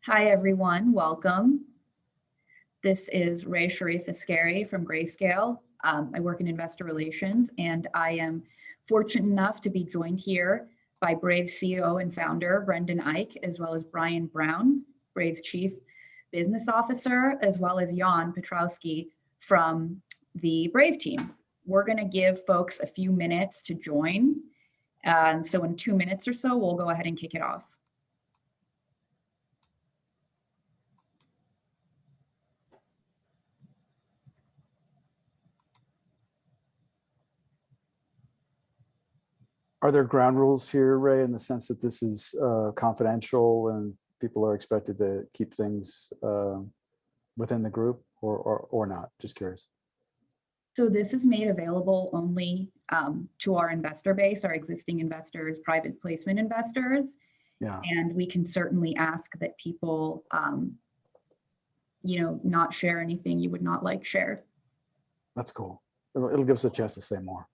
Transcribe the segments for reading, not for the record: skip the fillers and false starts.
Hi, everyone. Welcome. This is Ray Sharif Askari from Grayscale. I work in investor relations, and I am fortunate enough to be joined here by Brave CEO and founder Brendan Eich, as well as Brian Brown, Brave's Chief Business Officer, as well as Jan Petrowski from the Brave team. We're going to give folks a few minutes to join. So in 2 minutes or so, we'll go ahead and kick it off. Are there ground rules here, Ray, in the sense that this is confidential and people are expected to keep things within the group or not? Just curious. So this is made available only to our investor base, our existing investors, private placement investors. Yeah. And we can certainly ask that people, not share anything you would not like shared. That's cool. It'll give us a chance to say more.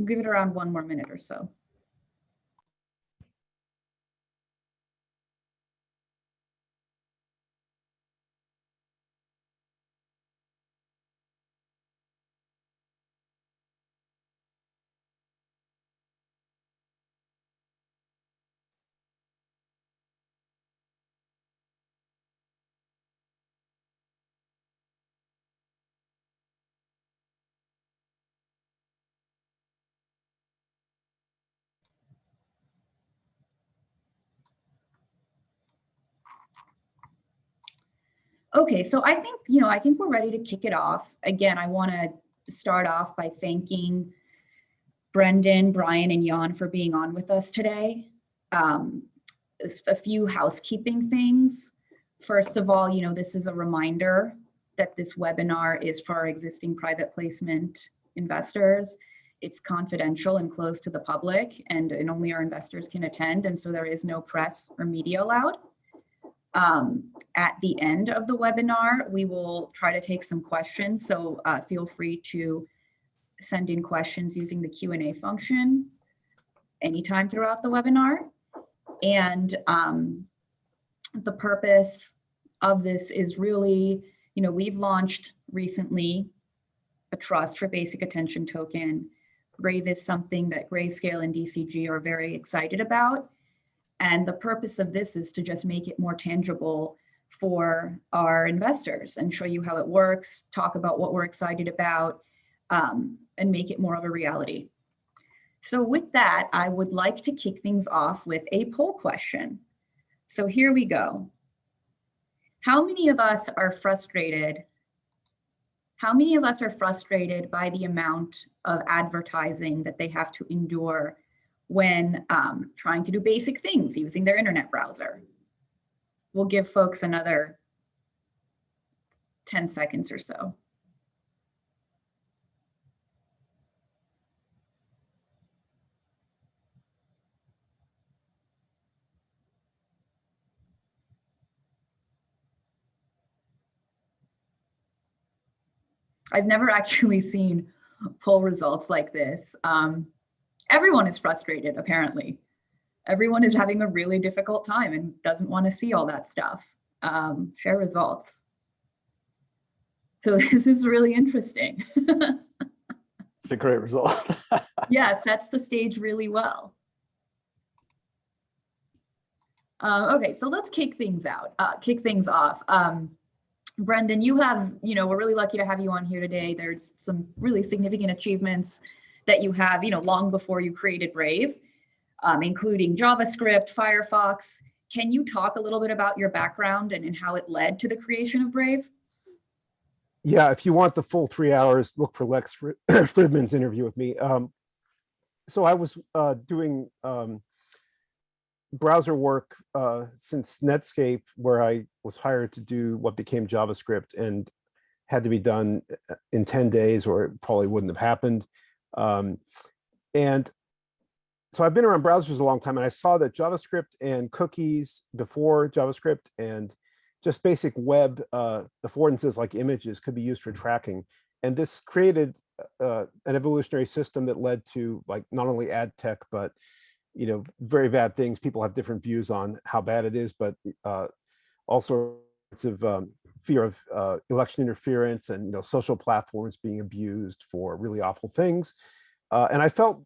Give it around 1 more minute or so. Okay, so I think we're ready to kick it off. Again, I want to start off by thanking Brendan, Brian, and Jan for being on with us today. A few housekeeping things. First of all, this is a reminder that this webinar is for our existing private placement investors. It's confidential and closed to the public, and only our investors can attend, and so there is no press or media allowed. At the end of the webinar, we will try to take some questions, so feel free to send in questions using the Q&A function anytime throughout the webinar. And the purpose of this is really, we've launched recently a trust for basic attention token. Brave is something that Grayscale and DCG are very excited about. And the purpose of this is to just make it more tangible for our investors and show you how it works, talk about what we're excited about, and make it more of a reality. So with that, I would like to kick things off with a poll question. So here we go. How many of us are frustrated? How many of us are frustrated by the amount of advertising that they have to endure when trying to do basic things using their internet browser? We'll give folks another 10 seconds or so. I've never actually seen poll results like this. Everyone is frustrated, apparently. Everyone is having a really difficult time and doesn't want to see all that stuff. Share results. So this is really interesting. It's a great result. Yeah, sets the stage really well. Okay, so let's kick things off. Brendan, we're really lucky to have you on here today. There's some really significant achievements that you have, long before you created Brave, including JavaScript, Firefox. can you talk a little bit about your background and how it led to the creation of Brave? Yeah, if you want the full 3 hours, look for Lex Fridman's interview with me. So I was doing browser work since Netscape, where I was hired to do what became JavaScript and had to be done in 10 days or it probably wouldn't have happened. And so I've been around browsers a long time, and I saw that JavaScript and cookies before JavaScript and just basic web affordances like images could be used for tracking. And this created an evolutionary system that led to like not only ad tech, but very bad things. People have different views on how bad it is, but all sorts of fear of election interference and social platforms being abused for really awful things. And I felt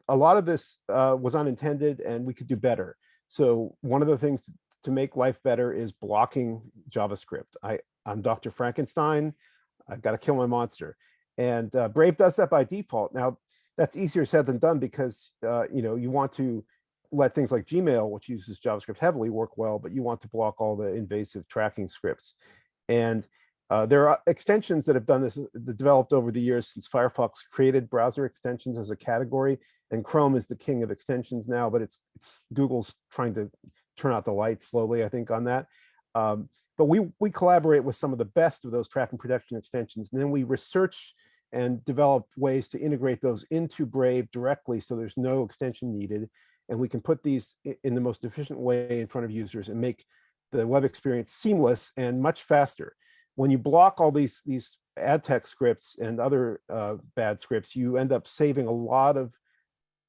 a lot of this was unintended and we could do better. So one of the things to make life better is blocking JavaScript. I'm Dr. Frankenstein. I've got to kill my monster. And Brave does that by default. Now, that's easier said than done because you want to let things like Gmail, which uses JavaScript heavily, work well, but you want to block all the invasive tracking scripts. And there are extensions that have done this, that developed over the years since Firefox created browser extensions as a category, and Chrome is the king of extensions now, but it's Google's trying to turn out the lights slowly, I think, on that. But we collaborate with some of the best of those tracking protection extensions, and then we research and develop ways to integrate those into Brave directly so there's no extension needed, and we can put these in the most efficient way in front of users and make the web experience seamless and much faster. When you block all these ad tech scripts and other bad scripts, you end up saving a lot of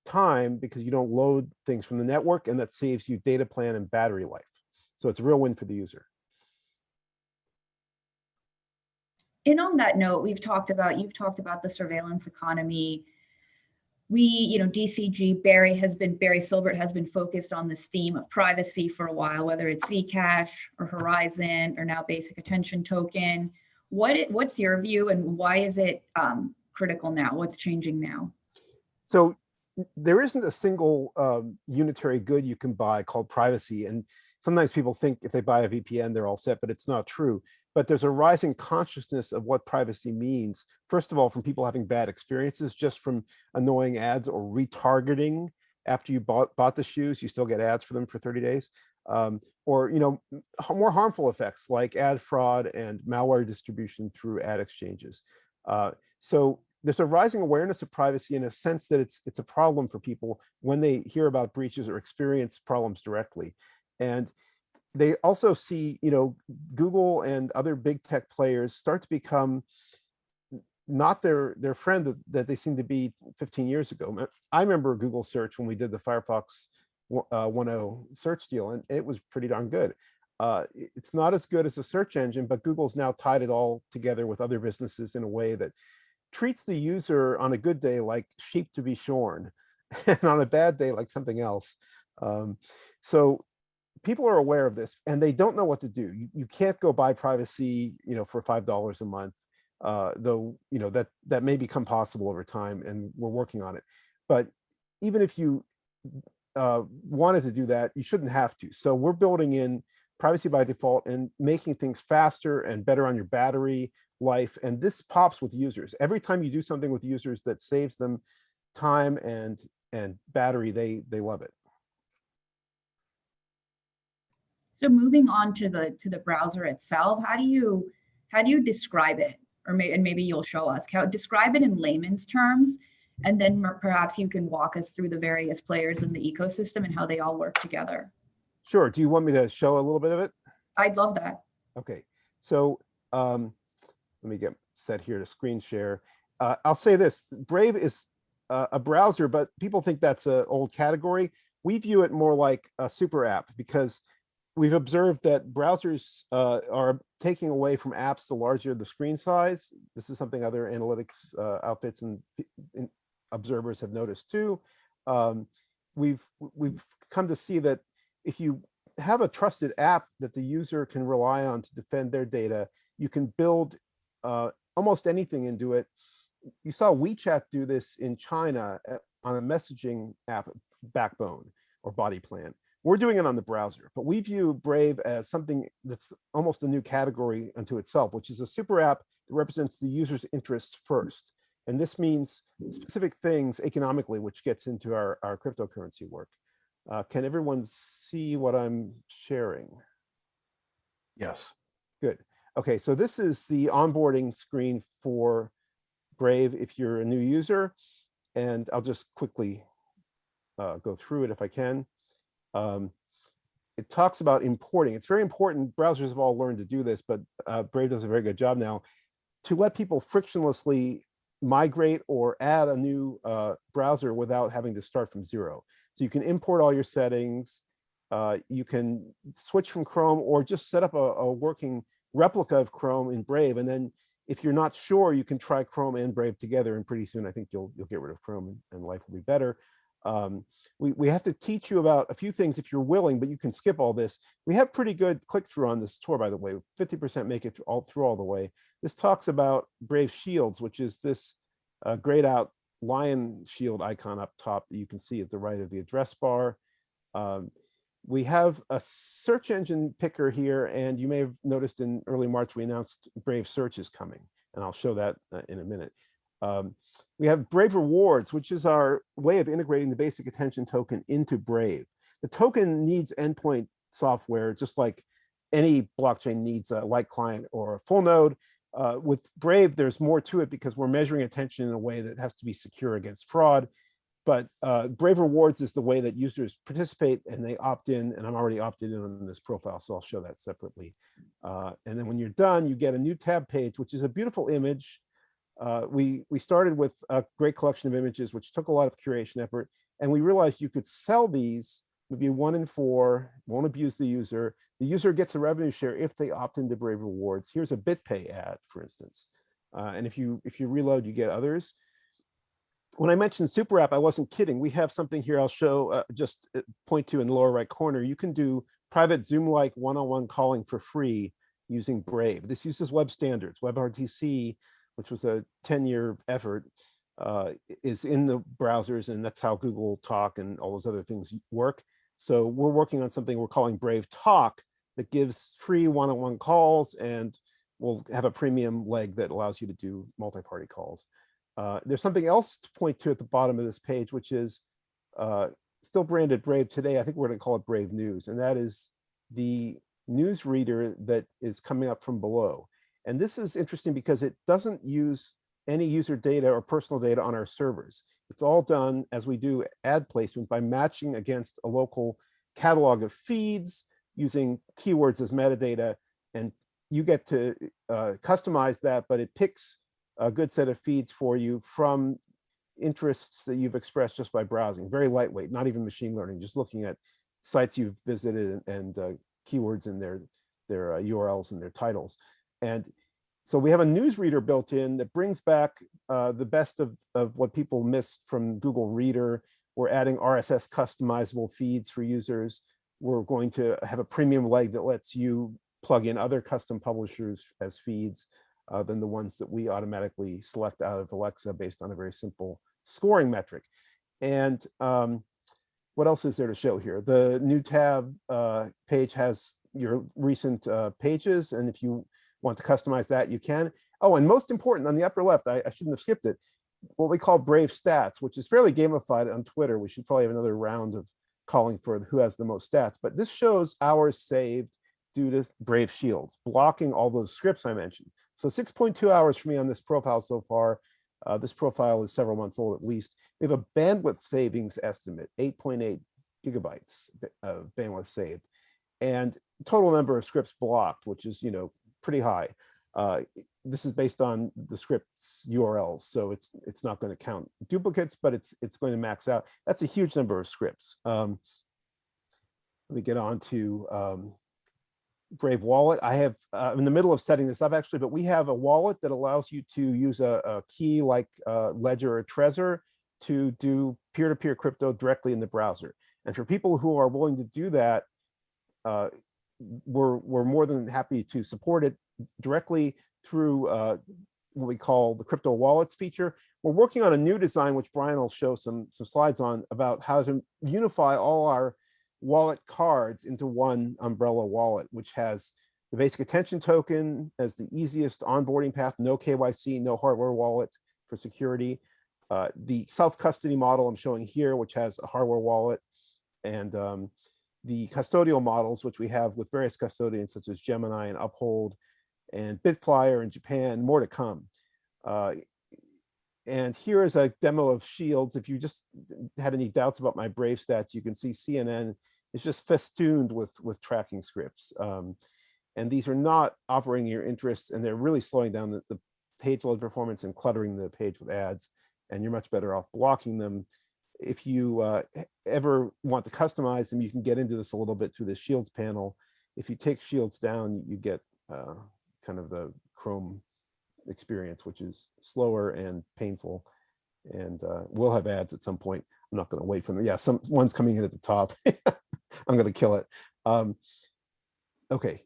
time because you don't load things from the network, and that saves you data plan and battery life. So it's a real win for the user. And on that note, you've talked about the surveillance economy. DCG, Barry Silbert has been focused on this theme of privacy for a while, whether it's Zcash or Horizon or now Basic Attention Token. What's your view, and why is it critical now? What's changing now? So there isn't a single unitary good you can buy called privacy. And sometimes people think if they buy a VPN, they're all set, but it's not true. But there's a rising consciousness of what privacy means. First of all, from people having bad experiences, just from annoying ads or retargeting after you bought the shoes, you still get ads for them for 30 days. Or more harmful effects like ad fraud and malware distribution through ad exchanges. So there's a rising awareness of privacy in a sense that it's a problem for people when they hear about breaches or experience problems directly. And they also see, Google and other big tech players start to become not their friend that they seemed to be 15 years ago. I remember Google search when we did the Firefox 1.0 search deal, and it was pretty darn good. It's not as good as a search engine, but Google's now tied it all together with other businesses in a way that treats the user on a good day like sheep to be shorn, and on a bad day like something else. So people are aware of this, and they don't know what to do. You can't go buy privacy, for $5 a month, though that may become possible over time, and we're working on it. But even if you wanted to do that, you shouldn't have to. So we're building in privacy by default and making things faster and better on your battery life. And this pops with users. Every time you do something with users that saves them time and battery, they love it. So moving on to the browser itself, how do you describe it, and maybe you'll show us describe it in layman's terms, and then perhaps you can walk us through the various players in the ecosystem and how they all work together. Sure. Do you want me to show a little bit of it? I'd love that. Okay. So let me get set here to screen share. I'll say this: Brave is a browser, but people think that's an old category. We view it more like a super app because we've observed that browsers are taking away from apps the larger the screen size. This is something other analytics outfits and observers have noticed too. We've come to see that if you have a trusted app that the user can rely on to defend their data, you can build almost anything into it. You saw WeChat do this in China on a messaging app backbone or body plan. We're doing it on the browser, but we view Brave as something that's almost a new category unto itself, which is a super app that represents the user's interests first. And this means specific things economically, which gets into our cryptocurrency work. Can everyone see what I'm sharing? Yes. Good. Okay, so this is the onboarding screen for Brave if you're a new user. And I'll just quickly go through it if I can. It talks about importing. It's very important. Browsers have all learned to do this, but Brave does a very good job now to let people frictionlessly migrate or add a new browser without having to start from zero. So you can import all your settings. You can switch from Chrome or just set up a working replica of Chrome in Brave. And then if you're not sure, you can try Chrome and Brave together. And pretty soon, I think you'll get rid of Chrome and life will be better. We have to teach you about a few things if you're willing, but you can skip all this. We have pretty good click-through on this tour, by the way. 50% make it through all the way. This talks about Brave Shields, which is this grayed out lion shield icon up top that you can see at the right of the address bar. We have a search engine picker here, and you may have noticed in early March, we announced Brave Search is coming, and I'll show that in a minute. We have Brave Rewards, which is our way of integrating the basic attention token into Brave. The token needs endpoint software, just like any blockchain needs a light client or a full node. With Brave, there's more to it because we're measuring attention in a way that has to be secure against fraud. But Brave Rewards is the way that users participate and they opt in, and I'm already opted in on this profile, so I'll show that separately. And then when you're done, you get a new tab page, which is a beautiful image. We started with a great collection of images, which took a lot of curation effort, and we realized you could sell these, maybe 1 in 4, won't abuse the user. The user gets a revenue share if they opt into Brave Rewards. Here's a BitPay ad, for instance. And if you reload, you get others. When I mentioned Super App, I wasn't kidding. We have something here I'll show, just point to in the lower right corner. You can do private Zoom-like one-on-one calling for free using Brave. This uses web standards. WebRTC, which was a 10-year effort, is in the browsers, and that's how Google Talk and all those other things work. So we're working on something we're calling Brave Talk that gives free one-on-one calls, and we'll have a premium leg that allows you to do multi-party calls. There's something else to point to at the bottom of this page, which is still branded Brave today. I think we're going to call it Brave News, and that is the news reader that is coming up from below. And this is interesting because it doesn't use any user data or personal data on our servers. It's all done as we do ad placement by matching against a local catalog of feeds using keywords as metadata. And you get to customize that, but it picks a good set of feeds for you from interests that you've expressed just by browsing. Very lightweight, not even machine learning, just looking at sites you've visited and keywords in their URLs and their titles. And so we have a newsreader built in that brings back the best of what people missed from Google Reader. We're adding RSS customizable feeds for users. We're going to have a premium leg that lets you plug in other custom publishers as feeds than the ones that we automatically select out of Alexa based on a very simple scoring metric. And what else is there to show here? The new tab page has your recent pages, and if you want to customize that, you can. Oh, and most important, on the upper left, I shouldn't have skipped it, what we call Brave Stats, which is fairly gamified on Twitter. We should probably have another round of calling for who has the most stats, but this shows hours saved due to Brave Shields, blocking all those scripts I mentioned. So 6.2 hours for me on this profile so far. This profile is several months old at least. We have a bandwidth savings estimate, 8.8 gigabytes of bandwidth saved, and total number of scripts blocked, which is pretty high. This is based on the script's URLs, so it's not going to count duplicates, but it's going to max out. That's a huge number of scripts. Let me get on to Brave Wallet. I have I'm in the middle of setting this up actually, but we have a wallet that allows you to use a key like Ledger or Trezor to do peer-to-peer crypto directly in the browser. And for people who are willing to do that, we're more than happy to support it directly through what we call the crypto wallets feature. We're working on a new design, which Brian will show some slides on, about how to unify all our wallet cards into one umbrella wallet, which has the basic attention token as the easiest onboarding path, no KYC, no hardware wallet for security. The self-custody model I'm showing here, which has a hardware wallet, and the custodial models, which we have with various custodians such as Gemini and Uphold and Bitflyer in Japan, more to come. And here is a demo of Shields. If you just had any doubts about my Brave stats, you can see CNN is just festooned with tracking scripts. And these are not operating your interests, and they're really slowing down the page load performance and cluttering the page with ads. And you're much better off blocking them. If you ever want to customize them, you can get into this a little bit through the Shields panel. If you take Shields down, you get kind of the Chrome experience, which is slower and painful. And we'll have ads at some point. I'm not going to wait for them. Yeah, one's coming in at the top. I'm going to kill it. Okay.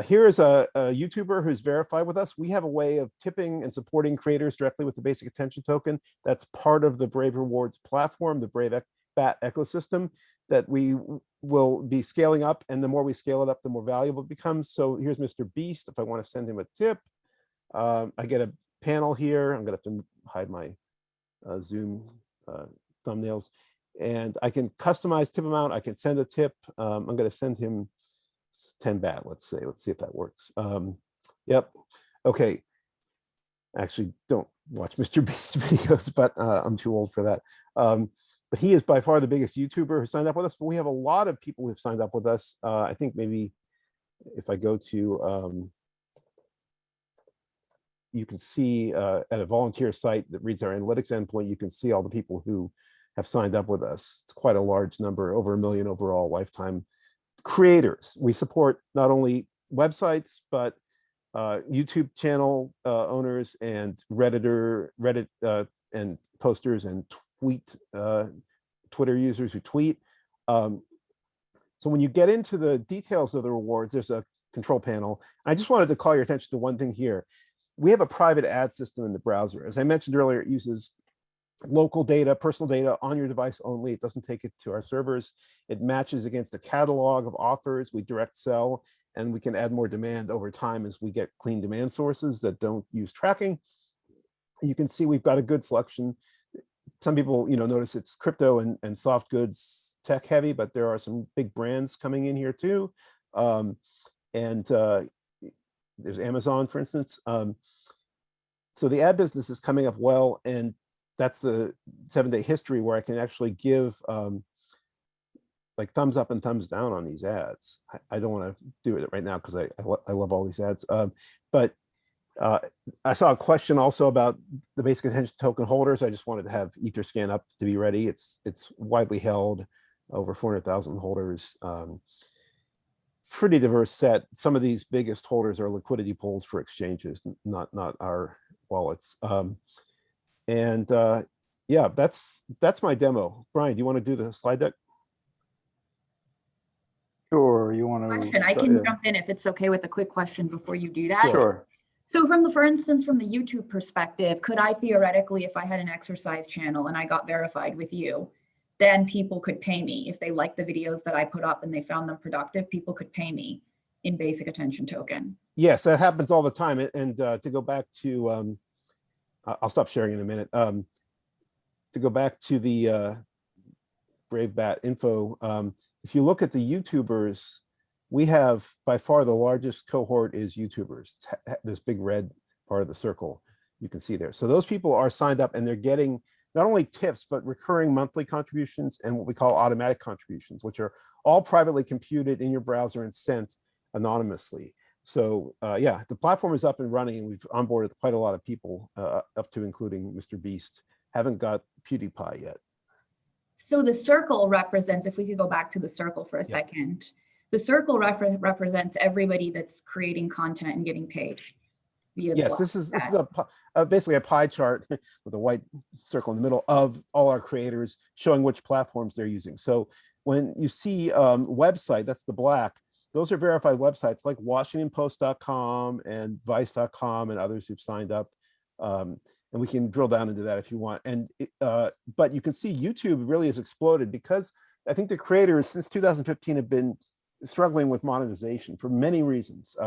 Here is a YouTuber who's verified with us. We have a way of tipping and supporting creators directly with the basic attention token. That's part of the Brave Rewards platform, the Brave Bat ecosystem that we will be scaling up. And the more we scale it up, the more valuable it becomes. So here's Mr. Beast. If I want to send him a tip, I get a panel here. I'm going to have to hide my Zoom thumbnails. And I can customize tip amount. I can send a tip. I'm going to send him 10 bat, let's say. Let's see if that works. Yep. Okay. Actually, don't watch Mr. Beast videos, but I'm too old for that. But he is by far the biggest YouTuber who signed up with us. But we have a lot of people who've signed up with us. I think maybe if I go to, you can see at a volunteer site that reads our analytics endpoint, you can see all the people who have signed up with us. It's quite a large number, over 1 million overall lifetime creators. We support not only websites, but YouTube channel owners and Reddit and posters and Twitter users who tweet. So when you get into the details of the rewards, there's a control panel. I just wanted to call your attention to one thing here. We have a private ad system in the browser. As I mentioned earlier, it uses local data, personal data on your device only. It doesn't take it to our servers. It matches against a catalog of offers. We direct sell, and we can add more demand over time as we get clean demand sources that don't use tracking. You can see we've got a good selection. Some people, notice it's crypto and soft goods tech heavy, but there are some big brands coming in here too. There's Amazon, for instance. So the ad business is coming up well, and that's the 7-day history where I can actually give like thumbs up and thumbs down on these ads. I don't want to do it right now because I love all these ads. But I saw a question also about the basic attention token holders. I just wanted to have Etherscan up to be ready. It's widely held, over 400,000 holders. Pretty diverse set. Some of these biggest holders are liquidity pools for exchanges, not our wallets. Yeah, that's my demo. Brian, do you want to do the slide deck? Sure. You want to? Question. I can jump in if it's okay with a quick question before you do that. Sure. So for instance, from the YouTube perspective, could I theoretically, if I had an exercise channel and I got verified with you, then people could pay me if they liked the videos that I put up and they found them productive, people could pay me in basic attention token. Yes, that happens all the time. And to go back to, I'll stop sharing in a minute. To go back to the Brave Bat info, if you look at the YouTubers, we have by far the largest cohort is YouTubers. This big red part of the circle you can see there. So those people are signed up and they're getting not only tips, but recurring monthly contributions and what we call automatic contributions, which are all privately computed in your browser and sent anonymously. So yeah, the platform is up and running, and we've onboarded quite a lot of people, up to including Mr. Beast. Haven't got PewDiePie yet. So the circle represents, if we could go back to the circle for a second, the circle represents everybody that's creating content and getting paid. Yes, this is basically a pie chart with a white circle in the middle of all our creators showing which platforms they're using. So when you see website, that's the black, those are verified websites like WashingtonPost.com and Vice.com and others who've signed up. And we can drill down into that if you want. And but you can see YouTube really has exploded because I think the creators since 2015 have been struggling with monetization for many reasons.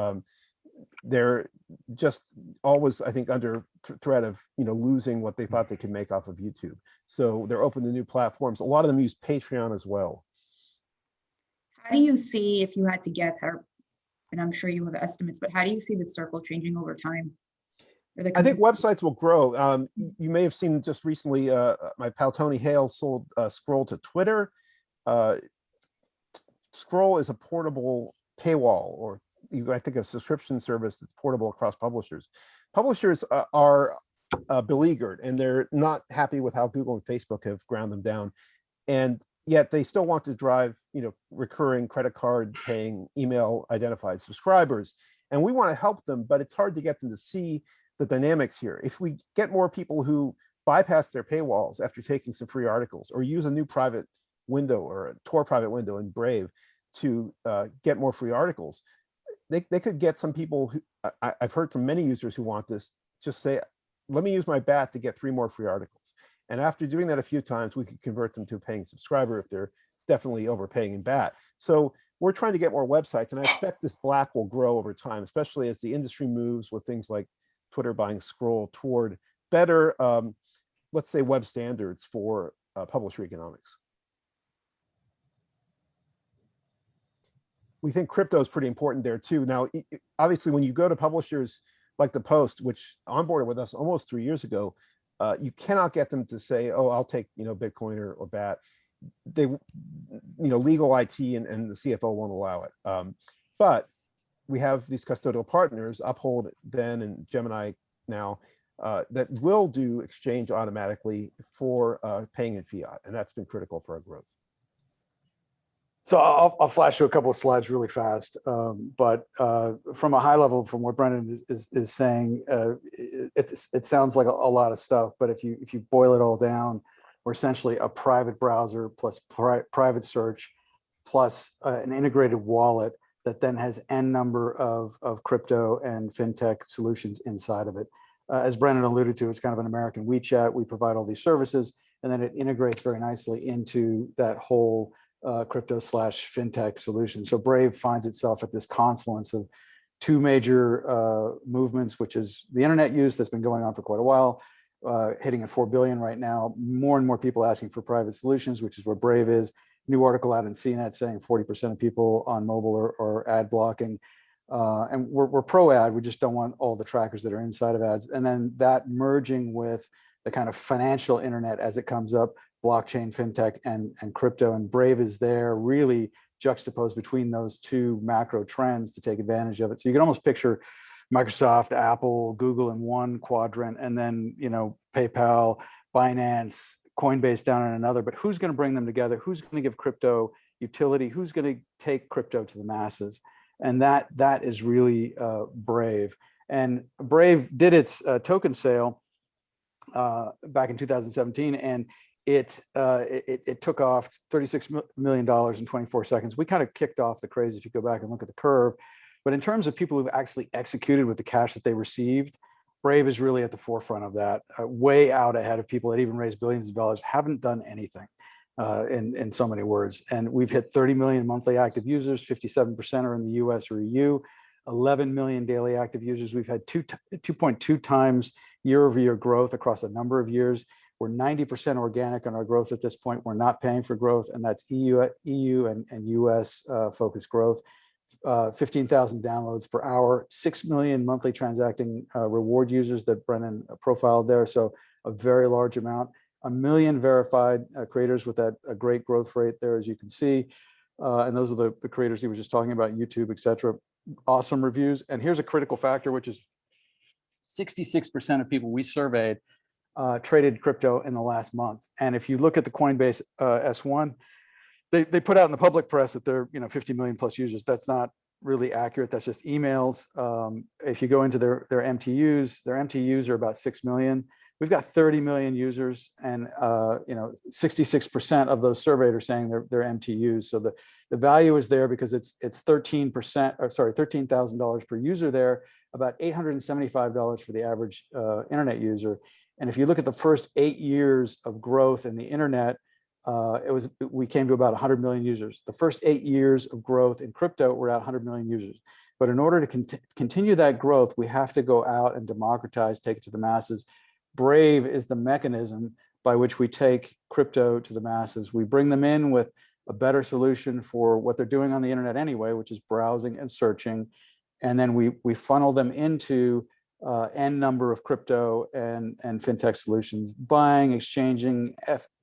They're just always, I think, under threat of losing what they thought they could make off of YouTube. So they're open to new platforms. A lot of them use Patreon as well. How do you see, if you had to guess, and I'm sure you have estimates, but how do you see the circle changing over time? I think websites will grow. You may have seen just recently, my pal Tony Hale sold Scroll to Twitter. Scroll is a portable paywall, or I think a subscription service that's portable across publishers. Publishers are beleaguered, and they're not happy with how Google and Facebook have ground them down. And yet they still want to drive, recurring credit card paying, email identified subscribers. And we want to help them, but it's hard to get them to see the dynamics here. If we get more people who bypass their paywalls after taking some free articles, or use a new private window or a Tor private window in Brave to get more free articles, they could get some people who I've heard from many users who want this, just say, let me use my bat to get 3 more free articles. And after doing that a few times, we could convert them to a paying subscriber if they're definitely overpaying in bat. So we're trying to get more websites, and I expect this black will grow over time, especially as the industry moves with things like Twitter buying Scroll toward better, let's say, web standards for publisher economics. We think crypto is pretty important there too. Now, obviously, when you go to publishers like the Post, which onboarded with us almost 3 years ago, you cannot get them to say, "Oh, I'll take Bitcoin or BAT." They, legal IT and the CFO won't allow it. But we have these custodial partners, Uphold then and Gemini now, that will do exchange automatically for paying in fiat, and that's been critical for our growth. So I'll flash you a couple of slides really fast, but from a high level, from what Brendan is saying, it sounds like a lot of stuff. But if you boil it all down, we're essentially a private browser plus private search plus an integrated wallet that then has n number of crypto and fintech solutions inside of it. As Brendan alluded to, it's kind of an American WeChat. We provide all these services, and then it integrates very nicely into that whole crypto/fintech solution. So Brave finds itself at this confluence of 2 major movements, which is the internet use that's been going on for quite a while, hitting at 4 billion right now. More and more people asking for private solutions, which is where Brave is. New article out in CNET saying 40% of people on mobile are ad blocking. And we're pro ad. We just don't want all the trackers that are inside of ads. And then that merging with the kind of financial internet as it comes up, blockchain, fintech, and crypto. And Brave is there really juxtaposed between those 2 macro trends to take advantage of it. So you can almost picture Microsoft, Apple, Google in one quadrant, and then PayPal, Binance, Coinbase down in another. But who's going to bring them together? Who's going to give crypto utility? Who's going to take crypto to the masses? And that is really Brave. And Brave did its token sale back in 2017, and it took off $36 million in 24 seconds. We kind of kicked off the craze if you go back and look at the curve. But in terms of people who've actually executed with the cash that they received, Brave is really at the forefront of that, way out ahead of people that even raised billions of dollars, haven't done anything in so many words. And we've hit 30 million monthly active users, 57% are in the US or EU, 11 million daily active users. We've had 2.2 times year-over-year growth across a number of years. We're 90% organic on our growth at this point. We're not paying for growth, and that's EU and US focused growth. 15,000 downloads per hour, 6 million monthly transacting reward users that Brennan profiled there. So a very large amount. 1 million verified creators with that a great growth rate there, as you can see. And those are the creators he was just talking about, YouTube, et cetera. Awesome reviews. And here's a critical factor, which is 66% of people we surveyed traded crypto in the last month. And if you look at the Coinbase S1, they put out in the public press that they're 50 million plus users. That's not really accurate. That's just emails. If you go into their MTUs are about 6 million. We've got 30 million users, and 66% of those surveyed are saying they're MTUs. So the value is there because it's $13,000 per user there, about $875 for the average internet user. And if you look at the first 8 years of growth in the internet, we came to about 100 million users. The first 8 years of growth in crypto, we're at 100 million users. But in order to continue that growth, we have to go out and democratize, take it to the masses. Brave is the mechanism by which we take crypto to the masses. We bring them in with a better solution for what they're doing on the internet anyway, which is browsing and searching. And then we funnel them into n number of crypto and fintech solutions, buying, exchanging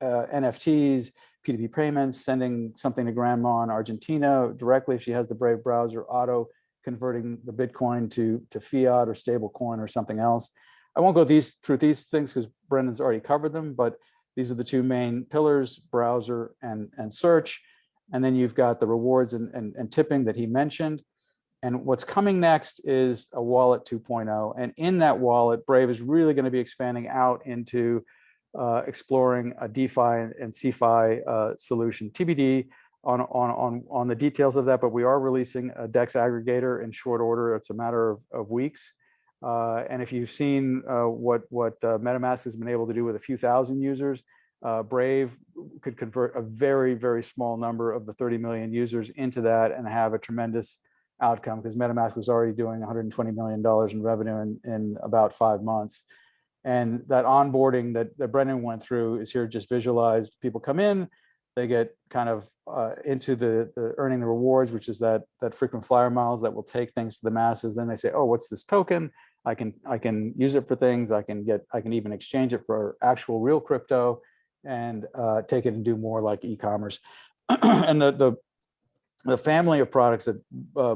NFTs, P2P payments, sending something to grandma in Argentina directly if she has the Brave browser, auto converting the Bitcoin to fiat or stable coin or something else. I won't go through these things because Brendan's already covered them, but these are the two main pillars, browser and search. And then you've got the rewards and tipping that he mentioned. And what's coming next is a wallet 2.0. And in that wallet, Brave is really going to be expanding out into exploring a DeFi and CeFi solution. TBD on the details of that, but we are releasing a DEX aggregator in short order. It's a matter of weeks. And if you've seen what MetaMask has been able to do with a few thousand users, Brave could convert a very, very small number of the 30 million users into that and have a tremendous outcome, because MetaMask was already doing $120 million in revenue in about 5 months. And that onboarding that Brendan went through is here just visualized. People come in, they get kind of into the earning the rewards, which is that frequent flyer miles that will take things to the masses. Then they say, oh, what's this token? I can use it for things. I can even exchange it for actual real crypto and take it and do more like e-commerce. And the family of products that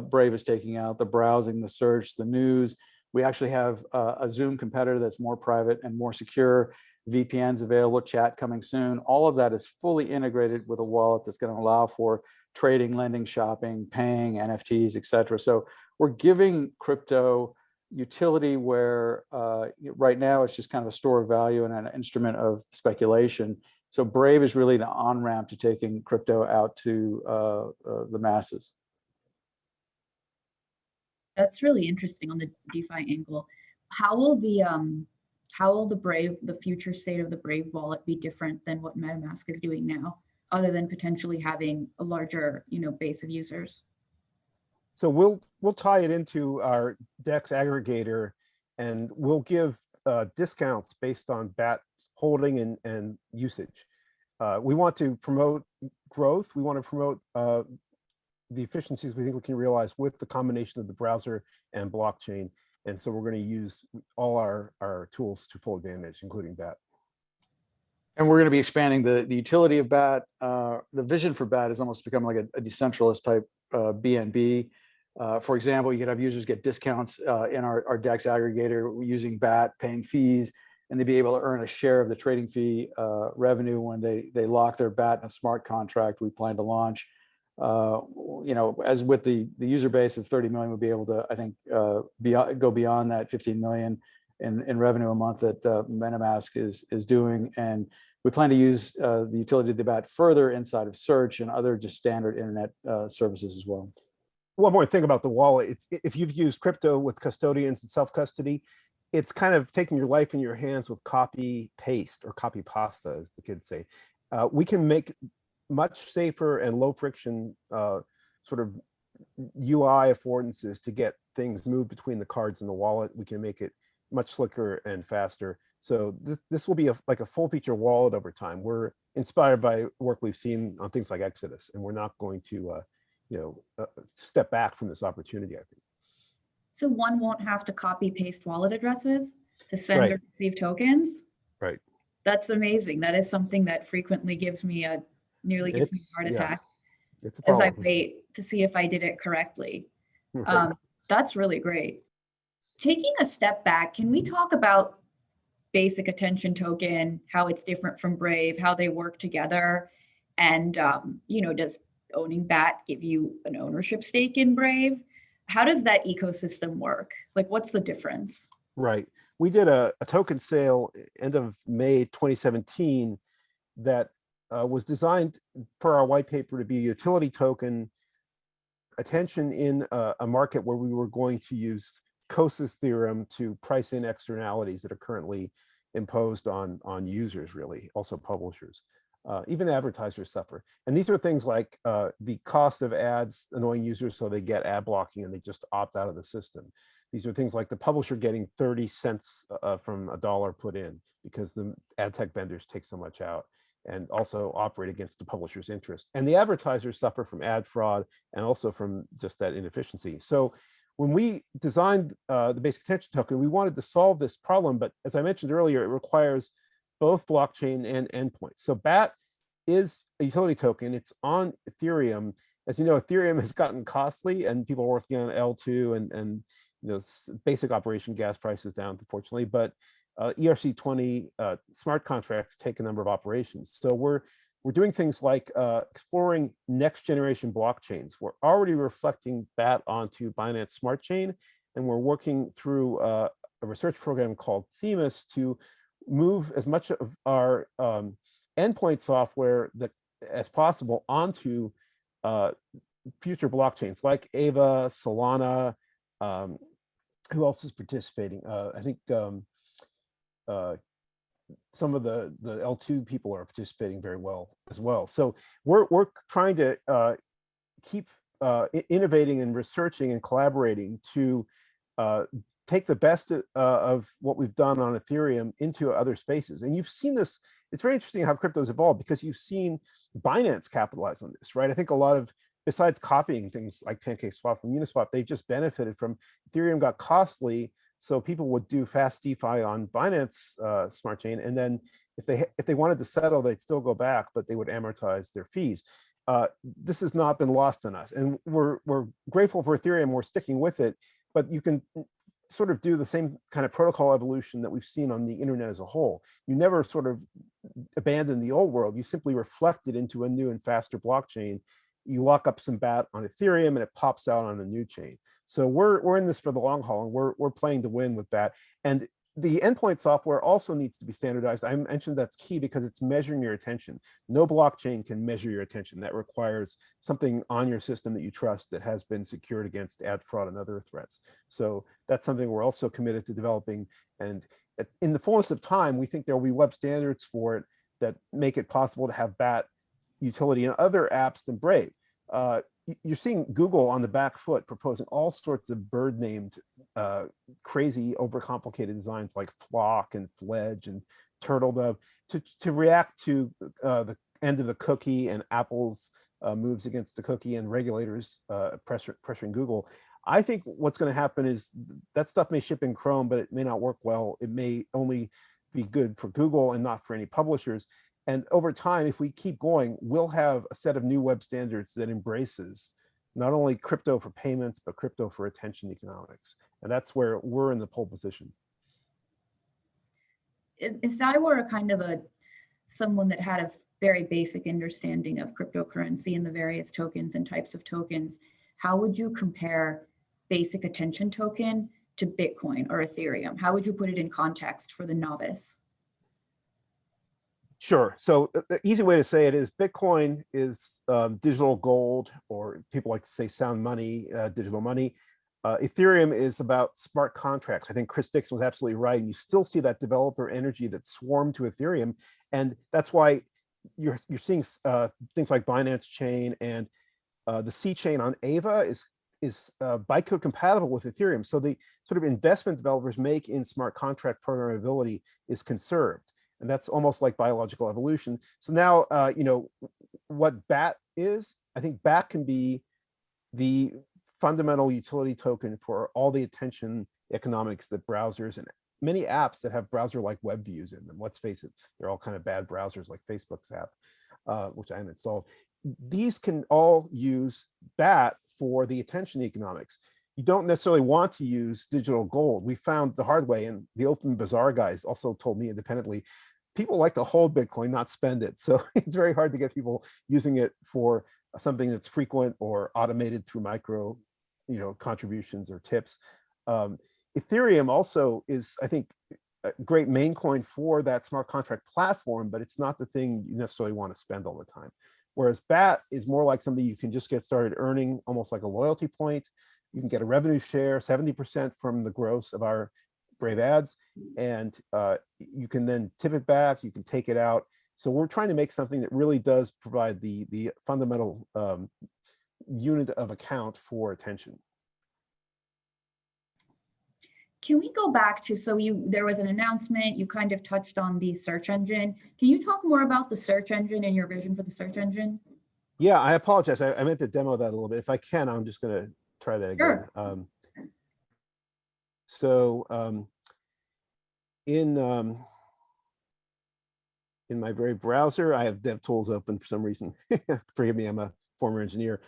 Brave is taking out, the browsing, the search, the news. We actually have a Zoom competitor that's more private and more secure, VPNs available, chat coming soon. All of that is fully integrated with a wallet that's going to allow for trading, lending, shopping, paying, NFTs, et cetera. So we're giving crypto utility where right now it's just kind of a store of value and an instrument of speculation. So Brave is really the on-ramp to taking crypto out to the masses. That's really interesting on the DeFi angle. How will the Brave, the future state of the Brave wallet be different than what MetaMask is doing now, other than potentially having a larger, base of users? So we'll tie it into our DEX aggregator, and we'll give discounts based on BAT holding and usage. We want to promote growth. We want to promote the efficiencies we think we can realize with the combination of the browser and blockchain. And so we're going to use all our tools to full advantage, including BAT. And we're going to be expanding the utility of BAT. The vision for BAT is almost become like a decentralized type BNB. For example, you could have users get discounts in our DEX aggregator using BAT, paying fees, and they'd be able to earn a share of the trading fee revenue when they lock their BAT in a smart contract we plan to launch. As with the user base of 30 million, we'll be able to, I think, go beyond that 15 million in revenue a month that MetaMask is doing. And we plan to use the utility of the BAT further inside of search and other just standard internet services as well. One more thing about the wallet. If you've used crypto with custodians and self-custody, it's kind of taking your life in your hands with copy paste or copy pasta, as the kids say. We can make much safer and low friction sort of UI affordances to get things moved between the cards and the wallet. We can make it much slicker and faster. So this will be like a full feature wallet over time. We're inspired by work we've seen on things like Exodus, and we're not going to step back from this opportunity, I think. So one won't have to copy paste wallet addresses to send or receive tokens? Right. That's amazing. That is something that frequently nearly gives me a heart attack as I wait to see if I did it correctly. Right. That's really great. Taking a step back, can we talk about basic attention token, how it's different from Brave, how they work together? And, does owning BAT give you an ownership stake in Brave? How does that ecosystem work? Like, what's the difference? Right. We did a token sale end of May 2017 that was designed per our white paper to be a utility token attention in a market where we were going to use Coase's theorem to price in externalities that are currently imposed on users, really, also publishers. Even advertisers suffer. And these are things like the cost of ads annoying users so they get ad blocking and they just opt out of the system. These are things like the publisher getting 30 cents from a dollar put in because the ad tech vendors take so much out and also operate against the publisher's interest. And the advertisers suffer from ad fraud and also from just that inefficiency. So when we designed the basic attention token, we wanted to solve this problem, but as I mentioned earlier, it requires both blockchain and endpoints. So BAT is a utility token. It's on Ethereum. As you know, Ethereum has gotten costly and people are working on L2 and basic operation gas prices down, unfortunately, but ERC20 smart contracts take a number of operations. So we're doing things like exploring next generation blockchains. We're already reflecting that onto Binance Smart Chain, and we're working through a research program called Themis to move as much of our endpoint software as possible onto future blockchains like Ava, Solana. Who else is participating? I think some of the L2 people are participating very well as well. So we're trying to keep innovating and researching and collaborating to take the best of what we've done on Ethereum into other spaces. And you've seen this, it's very interesting how crypto's evolved because you've seen Binance capitalize on this, right? I think a lot of, besides copying things like PancakeSwap from Uniswap, they just benefited from Ethereum got costly. So people would do fast DeFi on Binance Smart Chain. And then if they wanted to settle, they'd still go back, but they would amortize their fees. This has not been lost on us. And we're grateful for Ethereum, we're sticking with it, but you can sort of do the same kind of protocol evolution that we've seen on the internet as a whole. You never sort of abandon the old world, you simply reflect it into a new and faster blockchain. You lock up some BAT on Ethereum and it pops out on a new chain. So we're in this for the long haul, and we're playing to win with that. And the endpoint software also needs to be standardized. I mentioned that's key because it's measuring your attention. No blockchain can measure your attention. That requires something on your system that you trust that has been secured against ad fraud and other threats. So that's something we're also committed to developing. And in the fullness of time, we think there will be web standards for it that make it possible to have BAT utility in other apps than Brave. You're seeing Google on the back foot proposing all sorts of bird named crazy overcomplicated designs like Flock and Fledge and Turtle Dove to react to the end of the cookie and Apple's moves against the cookie and regulators pressuring Google. I think what's going to happen is that stuff may ship in Chrome, but it may not work well. It may only be good for Google and not for any publishers. And over time, if we keep going, we'll have a set of new web standards that embraces not only crypto for payments, but crypto for attention economics. And that's where we're in the pole position. If I were a kind of someone that had a very basic understanding of cryptocurrency and the various tokens and types of tokens, how would you compare basic attention token to Bitcoin or Ethereum? How would you put it in context for the novice? Sure. So the easy way to say it is Bitcoin is digital gold, or people like to say sound money, digital money. Ethereum is about smart contracts. I think Chris Dixon was absolutely right. And you still see that developer energy that swarmed to Ethereum. And that's why you're seeing things like Binance Chain and the C chain on Ava is bytecode compatible with Ethereum. So the sort of investment developers make in smart contract programmability is conserved. And that's almost like biological evolution. So now, what BAT is, I think BAT can be the fundamental utility token for all the attention economics that browsers and many apps that have browser-like web views in them. Let's face it, they're all kind of bad browsers like Facebook's app, which I uninstalled. These can all use BAT for the attention economics. You don't necessarily want to use digital gold. We found the hard way, and the Open Bazaar guys also told me independently, people like to hold Bitcoin, not spend it. So it's very hard to get people using it for something that's frequent or automated through micro, contributions or tips. Ethereum also is, I think, a great main coin for that smart contract platform, but it's not the thing you necessarily want to spend all the time. Whereas BAT is more like something you can just get started earning, almost like a loyalty point. You can get a revenue share, 70% from the gross of our Brave ads, and you can then tip it back, you can take it out. So we're trying to make something that really does provide the fundamental unit of account for attention. Can we go back to, so there was an announcement, you kind of touched on the search engine. Can you talk more about the search engine and your vision for the search engine? Yeah, I apologize. I meant to demo that a little bit. If I can, I'm just going to try that again. Sure. In my Brave browser, I have DevTools open for some reason. Forgive me, I'm a former engineer.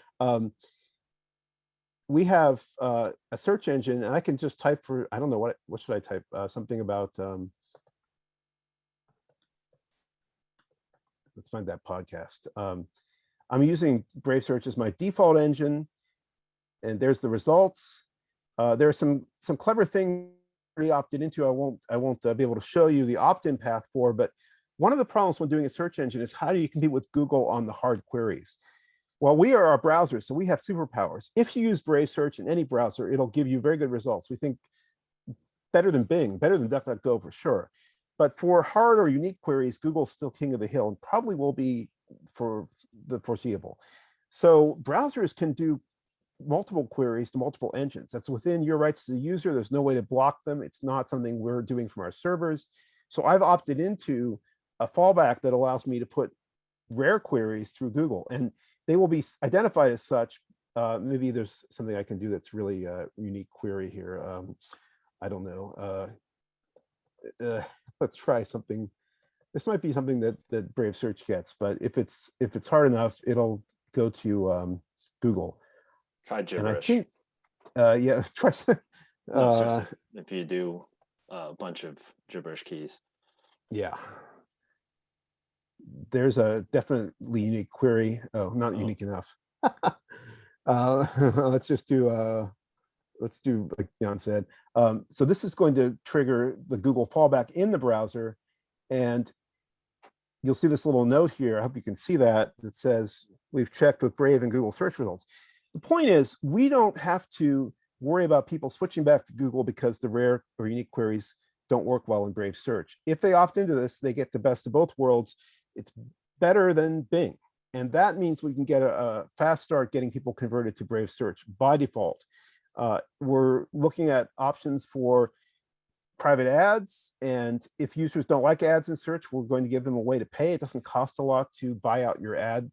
We have a search engine, and I can just type for, I don't know, what should I type? Something about, let's find that podcast. I'm using Brave Search as my default engine, and there's the results. There are some clever things already opted into. I won't be able to show you the opt-in path for, but one of the problems when doing a search engine is how do you compete with Google on the hard queries? Well, we are a browser, so we have superpowers. If you use Brave Search in any browser, it'll give you very good results. We think better than Bing, better than DuckDuckGo for sure. But for hard or unique queries, Google's still king of the hill and probably will be for the foreseeable. So browsers can do multiple queries to multiple engines. That's within your rights as a user. There's no way to block them. It's not something we're doing from our servers. So I've opted into a fallback that allows me to put rare queries through Google, and they will be identified as such. Maybe there's something I can do that's really a unique query here. I don't know. Let's try something. This might be something that Brave Search gets, but if it's hard enough, it'll go to Google. Try gibberish. And I think, yeah, try. No, seriously, if you do a bunch of gibberish keys. Yeah. There's a definitely unique query. Oh, not unique enough. Let's just do, let's do like Jan said. So this is going to trigger the Google fallback in the browser. And you'll see this little note here. I hope you can see that says, we've checked with Brave and Google search results. The point is, we don't have to worry about people switching back to Google because the rare or unique queries don't work well in Brave Search. If they opt into this, they get the best of both worlds. It's better than Bing. And that means we can get a fast start getting people converted to Brave Search by default. We're looking at options for private ads. And if users don't like ads in search, we're going to give them a way to pay. It doesn't cost a lot to buy out your ad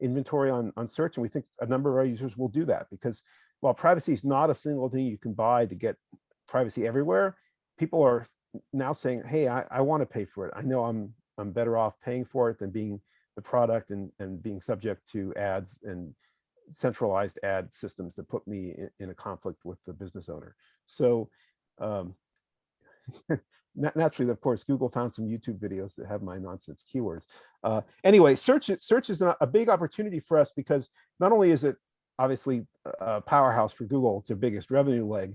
inventory on search. And we think a number of our users will do that because while privacy is not a single thing you can buy to get privacy everywhere, people are now saying, hey, I want to pay for it. I know I'm better off paying for it than being the product and being subject to ads and centralized ad systems that put me in a conflict with the business owner. So naturally, of course, Google found some YouTube videos that have my nonsense keywords. Anyway, search is a big opportunity for us because not only is it obviously a powerhouse for Google, it's their biggest revenue leg.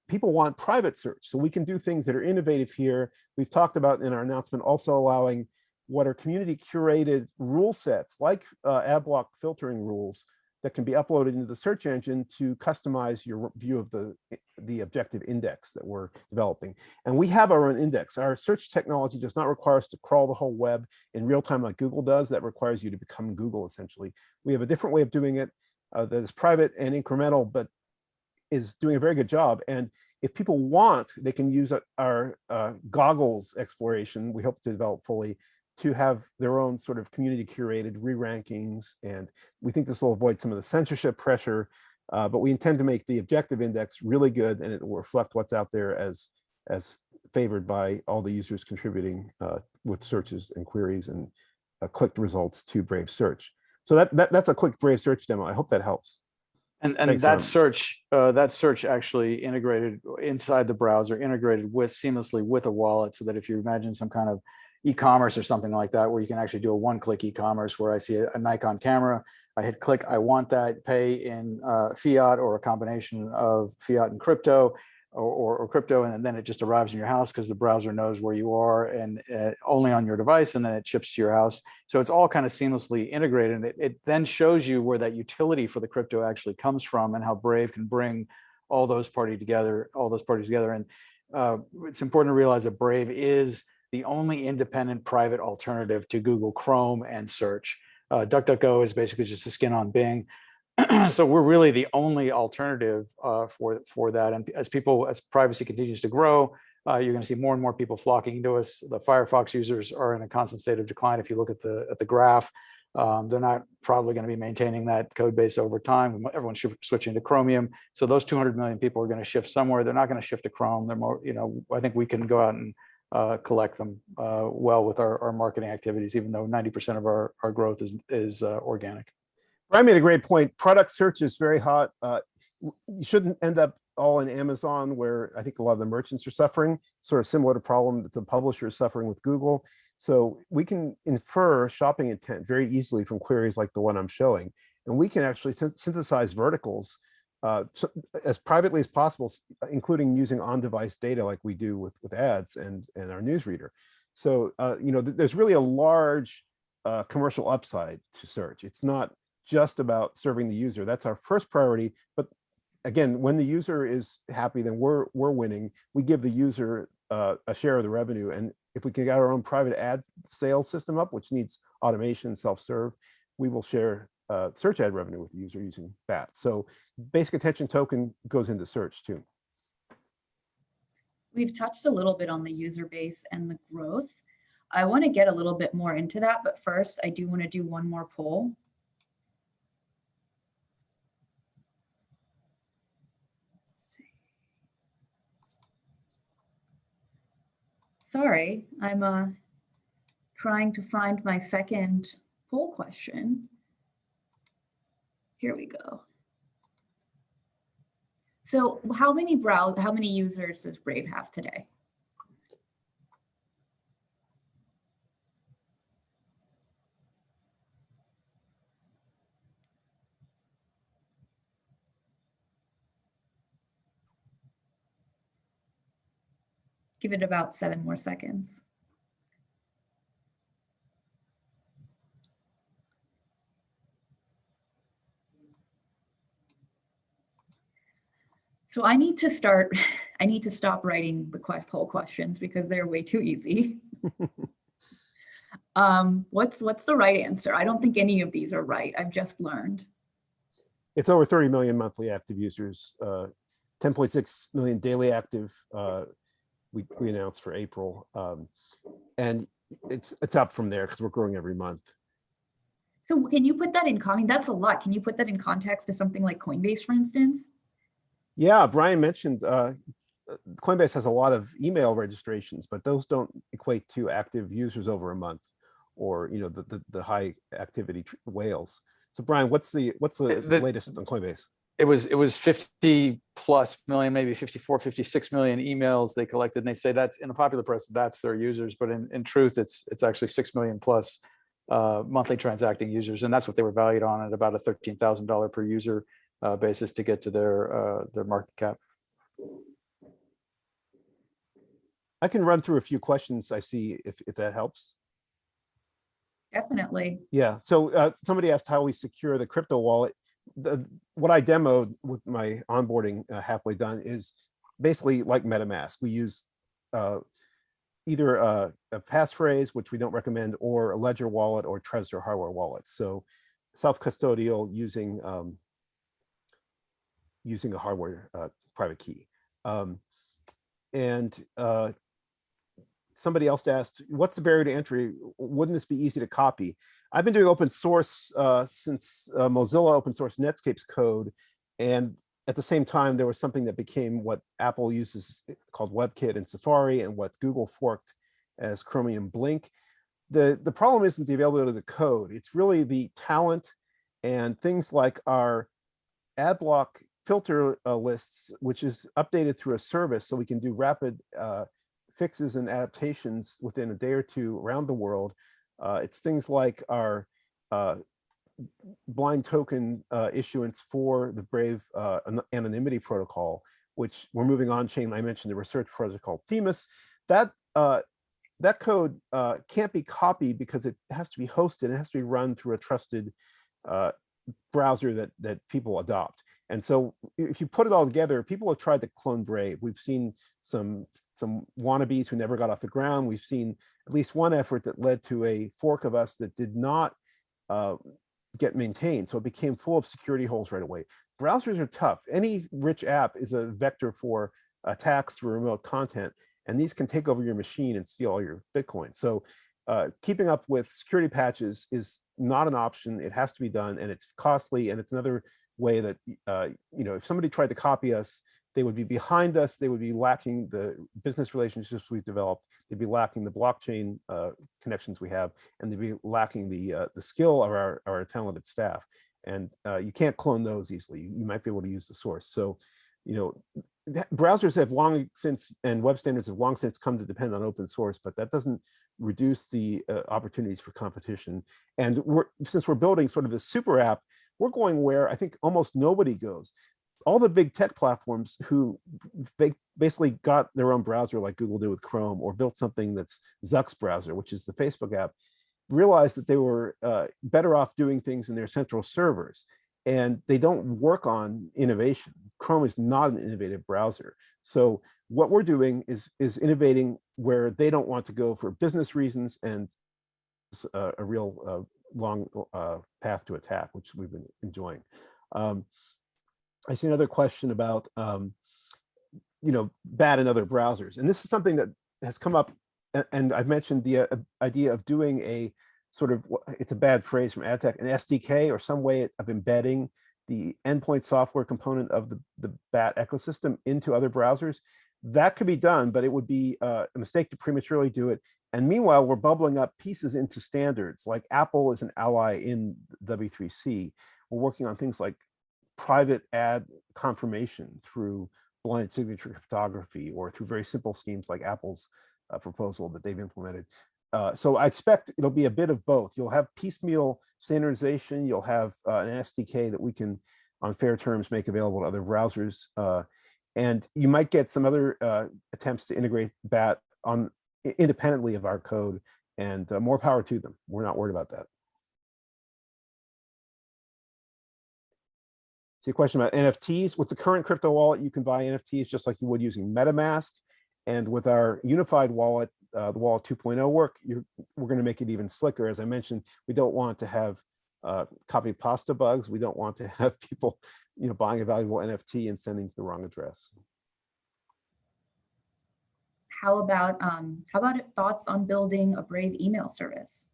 People want private search, so we can do things that are innovative here. We've talked about in our announcement also allowing what are community curated rule sets like ad block filtering rules that can be uploaded into the search engine to customize your view of the objective index that we're developing. And we have our own index. Our search technology does not require us to crawl the whole web in real time like Google does. That requires you to become Google, essentially. We have a different way of doing it that is private and incremental, but is doing a very good job. And if people want, they can use our goggles exploration, we hope to develop fully, to have their own sort of community curated re-rankings. And we think this will avoid some of the censorship pressure, but we intend to make the objective index really good and it will reflect what's out there as favored by all the users contributing with searches and queries and clicked results to Brave Search. So that's a quick Brave Search demo. I hope that helps. And Thanks, that search actually integrated inside the browser, integrated seamlessly with a wallet, so that if you imagine some kind of e-commerce or something like that, where you can actually do a one-click e-commerce, where I see a Nikon camera, I hit click, I want that, pay in fiat or a combination of fiat and crypto, or crypto, and then it just arrives in your house because the browser knows where you are and only on your device, and then it ships to your house. So it's all kind of seamlessly integrated, and it then shows you where that utility for the crypto actually comes from and how Brave can bring all those parties together. And it's important to realize that Brave is the only independent private alternative to Google Chrome and search. DuckDuckGo is basically just a skin on Bing. So we're really the only alternative for that. And as privacy continues to grow, you're going to see more and more people flocking into us. The Firefox users are in a constant state of decline. If you look at the graph, they're not probably going to be maintaining that code base over time. Everyone's switching to Chromium. So those 200 million people are going to shift somewhere. They're not going to shift to Chrome. They're more, I think we can go out and collect them well with our marketing activities, even though 90% of our growth is organic. Brian made a great point. Product search is very hot. You shouldn't end up all in Amazon, where I think a lot of the merchants are suffering, sort of similar to problem that the publisher is suffering with Google. So we can infer shopping intent very easily from queries like the one I'm showing. And we can actually synthesize verticals as privately as possible, including using on-device data like we do with ads and our newsreader. So, there's really a large commercial upside to search. It's not just about serving the user. That's our first priority. But again, when the user is happy, then we're winning. We give the user a share of the revenue. And if we can get our own private ad sales system up, which needs automation, self-serve, we will share search ad revenue with the user using that. So basic attention token goes into search too. We've touched a little bit on the user base and the growth. I want to get a little bit more into that, but first I do want to do one more poll. Sorry, I'm trying to find my second poll question. Here we go. So how many users does Brave have today? Give it about 7 more seconds. So I need to stop writing the poll questions because they're way too easy. What's the right answer? I don't think any of these are right. I've just learned. It's over 30 million monthly active users, 10.6 million daily active. We announced for April, and it's up from there because we're growing every month. So can you put that in context? That's a lot. Can you put that in context to something like Coinbase, for instance? Yeah, Brian mentioned Coinbase has a lot of email registrations, but those don't equate to active users over a month, or the high activity whales. So Brian, what's the latest on Coinbase? It was 50 plus million, maybe 54, 56 million emails they collected. And they say that's in the popular press, that's their users. But in truth, it's actually 6 million plus monthly transacting users. And that's what they were valued on at about a $13,000 per user basis to get to their market cap. I can run through a few questions I see if that helps. Definitely. Yeah. So somebody asked how we secure the crypto wallet. What I demoed with my onboarding halfway done is basically like MetaMask. We use either a passphrase, which we don't recommend, or a Ledger wallet or Trezor hardware wallet. So self-custodial using a hardware private key. Somebody else asked, what's the barrier to entry? Wouldn't this be easy to copy? I've been doing open source since Mozilla open source Netscape's code. And at the same time, there was something that became what Apple uses called WebKit in Safari, and what Google forked as Chromium Blink. The problem isn't the availability of the code. It's really the talent and things like our ad block filter lists, which is updated through a service, so we can do rapid fixes and adaptations within a day or two around the world. It's things like our blind token issuance for the Brave anonymity protocol, which we're moving on chain. I mentioned a research project called Themis. That code can't be copied because it has to be hosted. It has to be run through a trusted browser that people adopt. And so if you put it all together, people have tried to clone Brave. We've seen some wannabes who never got off the ground. We've seen at least one effort that led to a fork of us that did not get maintained. So it became full of security holes right away. Browsers are tough. Any rich app is a vector for attacks through remote content, and these can take over your machine and steal all your Bitcoin. So keeping up with security patches is not an option. It has to be done, and it's costly, and it's another way that if somebody tried to copy us, they would be behind us. They would be lacking the business relationships we've developed. They'd be lacking the blockchain connections we have, and they'd be lacking the skill of our talented staff. And you can't clone those easily. You might be able to use the source. So, browsers have long since, and web standards have long since come to depend on open source, but that doesn't reduce the opportunities for competition. And since we're building sort of a super app, we're going where I think almost nobody goes. All the big tech platforms who basically got their own browser like Google did with Chrome, or built something that's Zuck's browser, which is the Facebook app, realized that they were better off doing things in their central servers, and they don't work on innovation. Chrome is not an innovative browser. So what we're doing is innovating where they don't want to go for business reasons, and a real long path to attack, which we've been enjoying. I see another question about bad in other browsers, and this is something that has come up, and I've mentioned the idea of doing a sort of, it's a bad phrase from ad tech, an SDK, or some way of embedding the endpoint software component of the BAT ecosystem into other browsers. That could be done, but it would be a mistake to prematurely do it. And meanwhile, we're bubbling up pieces into standards, like Apple is an ally in W3C. We're working on things like private ad confirmation through blind signature cryptography, or through very simple schemes like Apple's proposal that they've implemented. So I expect it'll be a bit of both. You'll have piecemeal standardization. You'll have an SDK that we can, on fair terms, make available to other browsers. And you might get some other attempts to integrate BAT independently of our code, and more power to them. We're not worried about that. See a question about NFTs. With the current crypto wallet, you can buy NFTs just like you would using MetaMask. And with our unified wallet, the Wallet 2.0 work, we're going to make it even slicker. As I mentioned, we don't want to have copy pasta bugs. We don't want to have people, buying a valuable NFT and sending to the wrong address. How about thoughts on building a Brave email service?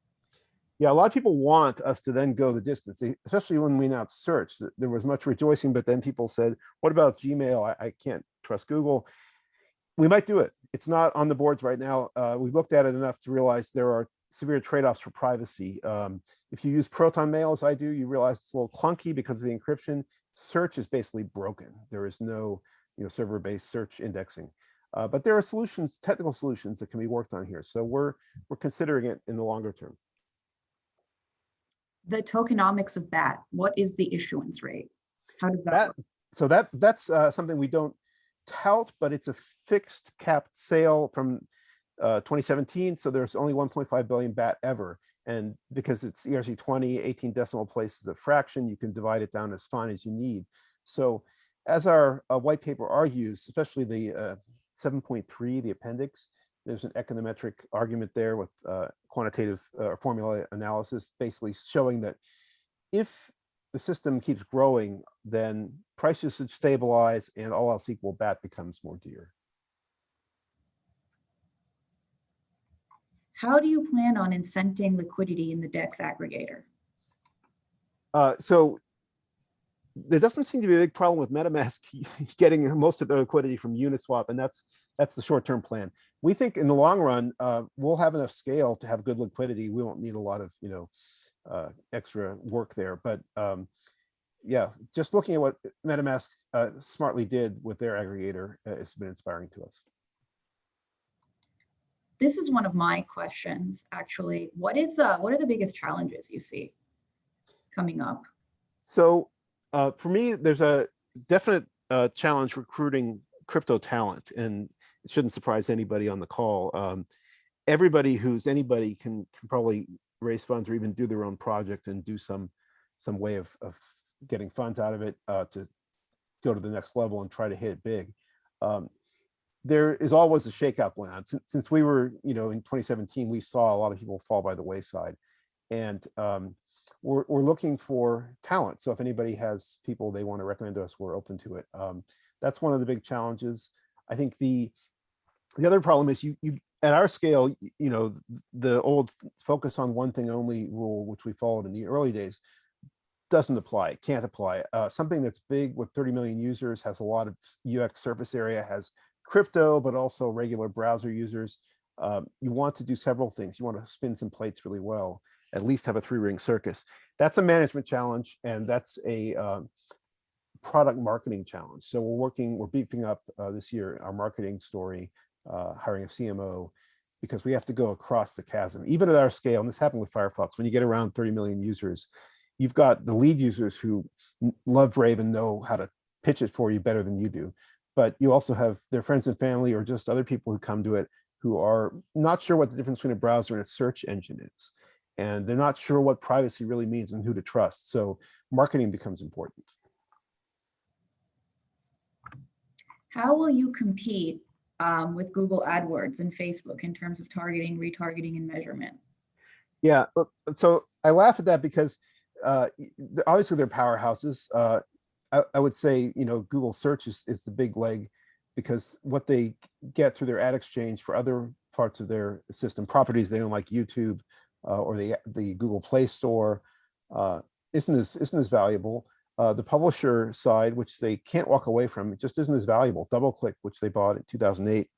Yeah, a lot of people want us to then go the distance, especially when we announced search. There was much rejoicing, but then people said, what about Gmail? I can't trust Google. We might do it. It's not on the boards right now. We've looked at it enough to realize there are severe trade-offs for privacy. If you use Proton Mail, as I do, you realize it's a little clunky because of the encryption. Search is basically broken. There is no server-based search indexing. But there are solutions, technical solutions that can be worked on here. So we're considering it in the longer term. The tokenomics of BAT, what is the issuance rate? How does that work? So that's something we don't tout, but it's a fixed capped sale from 2017. So there's only 1.5 billion BAT ever. And because it's ERC20, 18 decimal places of fraction, you can divide it down as fine as you need. So as our white paper argues, especially the 7.3, the appendix, there's an econometric argument there with quantitative formula analysis, basically showing that if the system keeps growing, then prices should stabilize, and all else equal, BAT becomes more dear. How do you plan on incenting liquidity in the DEX aggregator? So there doesn't seem to be a big problem with MetaMask getting most of the liquidity from Uniswap, and that's the short-term plan. We think in the long run, we'll have enough scale to have good liquidity. We won't need a lot of extra work there. But yeah, just looking at what MetaMask smartly did with their aggregator has been inspiring to us. This is one of my questions, actually. What are the biggest challenges you see coming up? So for me, there's a definite challenge recruiting crypto talent, and it shouldn't surprise anybody on the call. Everybody who's anybody can probably raise funds or even do their own project and do some way of getting funds out of it to go to the next level and try to hit it big. There is always a shakeout going on. Since we were, in 2017, we saw a lot of people fall by the wayside, and we're looking for talent. So if anybody has people they want to recommend to us, we're open to it. That's one of the big challenges. I think the other problem is you at our scale, the old focus on one thing only rule, which we followed in the early days, doesn't apply, can't apply. Something that's big with 30 million users, has a lot of UX surface area, has crypto, but also regular browser users. You want to do several things. You want to spin some plates really well, at least have a 3-ring circus. That's a management challenge, and that's a product marketing challenge. So we're beefing up this year our marketing story, hiring a CMO, because we have to go across the chasm. Even at our scale, and this happened with Firefox, when you get around 30 million users, you've got the lead users who love Brave and know how to pitch it for you better than you do. But you also have their friends and family, or just other people who come to it who are not sure what the difference between a browser and a search engine is. And they're not sure what privacy really means and who to trust. So marketing becomes important. How will you compete with Google AdWords and Facebook in terms of targeting, retargeting, and measurement? Yeah, so I laugh at that because obviously they're powerhouses. I would say, Google search is the big leg, because what they get through their ad exchange for other parts of their system, properties they own like YouTube or the Google Play Store, isn't as valuable. The publisher side, which they can't walk away from, it just isn't as valuable. DoubleClick, which they bought in 2008,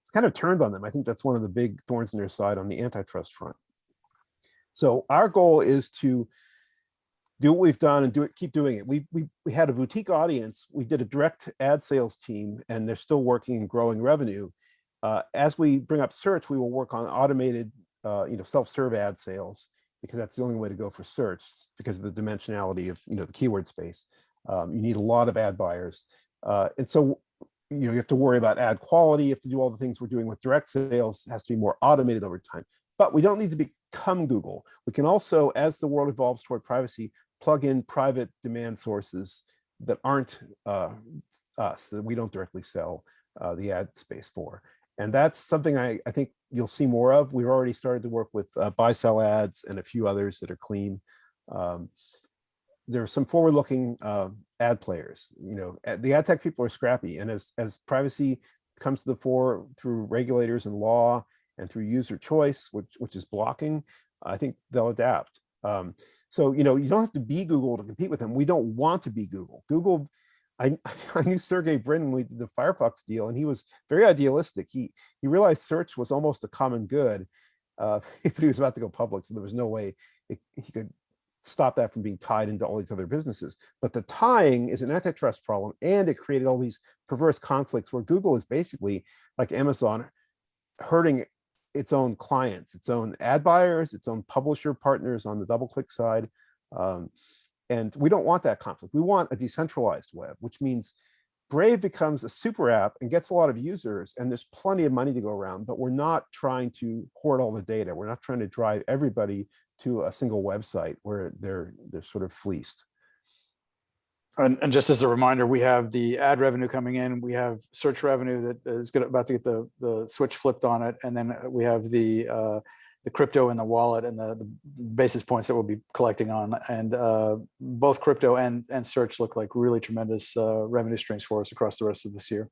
it's kind of turned on them. I think that's one of the big thorns in their side on the antitrust front. So our goal is to do what we've done and keep doing it. We had a boutique audience. We did a direct ad sales team, and they're still working and growing revenue. As we bring up search, we will work on automated, self-serve ad sales, because that's the only way to go for search, because of the dimensionality of the keyword space. You need a lot of ad buyers, and so you have to worry about ad quality. You have to do all the things we're doing with direct sales. It has to be more automated over time. But we don't need to become Google. We can also, as the world evolves toward privacy, plug in private demand sources that aren't us, that we don't directly sell the ad space for. And that's something I think you'll see more of. We've already started to work with buy-sell ads and a few others that are clean. There are some forward-looking ad players. The ad tech people are scrappy, and as privacy comes to the fore through regulators and law and through user choice, which is blocking, I think they'll adapt. So you don't have to be Google to compete with them. We don't want to be Google. Google. I knew Sergey Brin when we did the Firefox deal, and he was very idealistic. He realized search was almost a common good, but he was about to go public, so there was no way he could stop that from being tied into all these other businesses. But the tying is an antitrust problem, and it created all these perverse conflicts where Google is basically like Amazon, hurting its own clients, its own ad buyers, its own publisher partners on the DoubleClick side. And we don't want that conflict. We want a decentralized web, which means Brave becomes a super app and gets a lot of users, and there's plenty of money to go around, but we're not trying to hoard all the data. We're not trying to drive everybody to a single website where they're sort of fleeced. And just as a reminder, we have the ad revenue coming in. We have search revenue that is about to get the switch flipped on it, and then we have the crypto in the wallet and the basis points that we'll be collecting on. And both crypto and search look like really tremendous revenue streams for us across the rest of this year.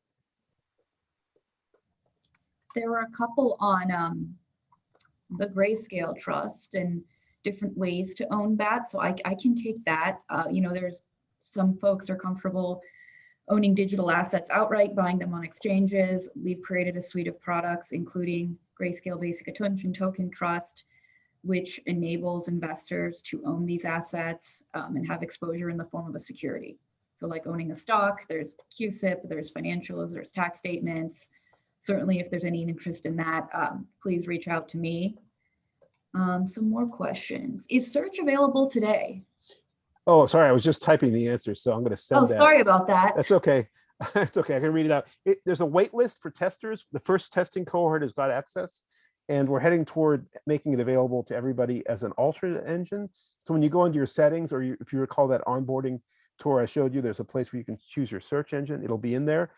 There were a couple on the Grayscale trust and different ways to own BAT. So I can take that. There's some folks are comfortable owning digital assets outright, buying them on exchanges. We've created a suite of products, including Grayscale Basic Attention Token Trust, which enables investors to own these assets and have exposure in the form of a security. So like owning a stock, there's QSIP, there's financials, there's tax statements. Certainly, if there's any interest in that, please reach out to me. Some more questions. Is search available today? Oh, sorry, I was just typing the answer, so I'm going to send that. Oh, sorry about that. That's okay. It's okay. I can read it out. There's a wait list for testers. The first testing cohort has got access, and we're heading toward making it available to everybody as an alternate engine. So when you go into your settings, or if you recall that onboarding tour I showed you, there's a place where you can choose your search engine. It'll be in there,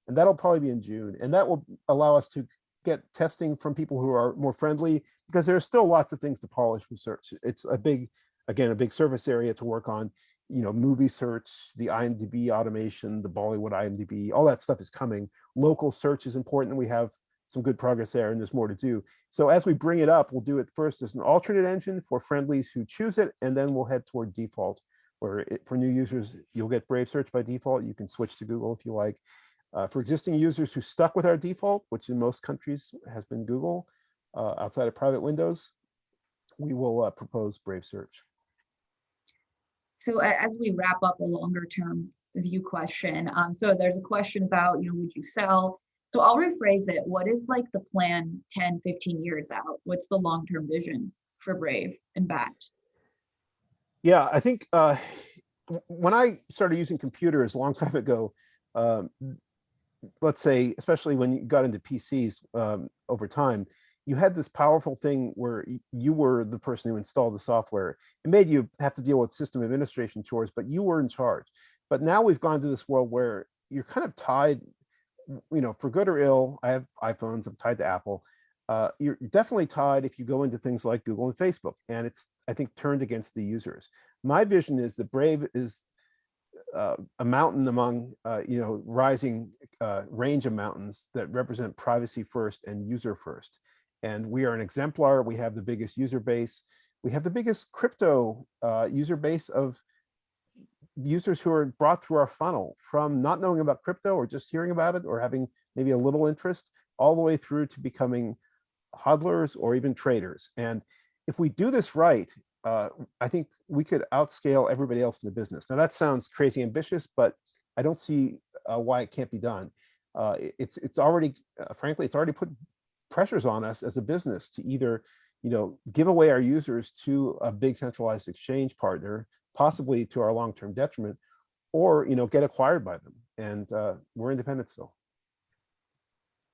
and that'll probably be in June. And that will allow us to get testing from people who are more friendly, because there's still lots of things to polish with search. It's a big, again, a big surface area to work on. You know, movie search, the IMDb automation, the Bollywood IMDb, all that stuff is coming. Local search is important. We have some good progress there, and there's more to do. So as we bring it up, we'll do it first as an alternate engine for friendlies who choose it, and then we'll head toward default, where for new users, you'll get Brave Search by default. You can switch to Google if you like. For existing users who stuck with our default, which in most countries has been Google, outside of private windows, we will propose Brave Search. So as we wrap up a longer term view question, so there's a question about, would you sell? So I'll rephrase it. What is like the plan 10, 15 years out? What's the long-term vision for Brave and Bat? Yeah, I think when I started using computers a long time ago, let's say, especially when you got into PCs over time, you had this powerful thing where you were the person who installed the software. It made you have to deal with system administration chores, but you were in charge. But now we've gone to this world where you're kind of tied, for good or ill. I have iPhones, I'm tied to Apple. You're definitely tied if you go into things like Google and Facebook, and it's, I think, turned against the users. My vision is that Brave is a mountain among, rising range of mountains that represent privacy first and user first. And we are an exemplar. We have the biggest user base. We have the biggest crypto user base of users who are brought through our funnel from not knowing about crypto or just hearing about it or having maybe a little interest, all the way through to becoming hodlers or even traders. And if we do this right, I think we could outscale everybody else in the business. Now that sounds crazy ambitious, but I don't see why it can't be done. It's already, frankly, it's already put pressures on us as a business to either, give away our users to a big centralized exchange partner, possibly to our long-term detriment, or, get acquired by them. And we're independent still.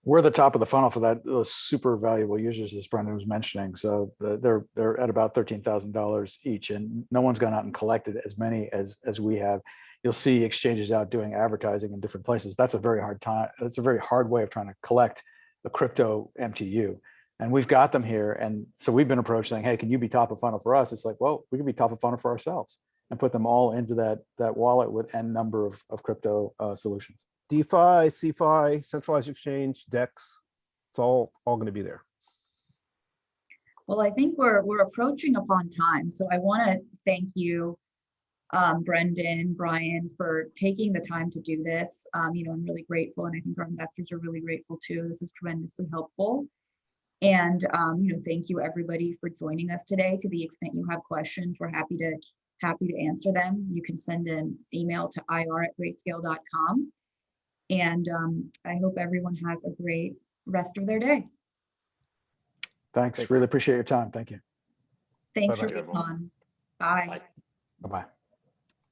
We're the top of the funnel for those super valuable users, as Brendan was mentioning. So they're at about $13,000 each, and no one's gone out and collected as many as we have. You'll see exchanges out doing advertising in different places. That's a very hard time. That's a very hard way of trying to collect a crypto MTU. And we've got them here. And so we've been approached saying, hey, can you be top of funnel for us? It's like, well, we can be top of funnel for ourselves and put them all into that wallet with n number of crypto solutions. DeFi, CeFi, centralized exchange, DEX, it's all going to be there. Well, I think we're approaching upon time. So I want to thank you, Brendan, Brian, for taking the time to do this. I'm really grateful, and I think our investors are really grateful too. This is tremendously helpful. And thank you everybody for joining us today. To the extent you have questions, we're happy to answer them. You can send an email to ir@grayscale.com. And I hope everyone has a great rest of their day. Thanks. Really appreciate your time. Thank you. Thanks Bye-bye. for being on. Bye. Bye. Bye-bye.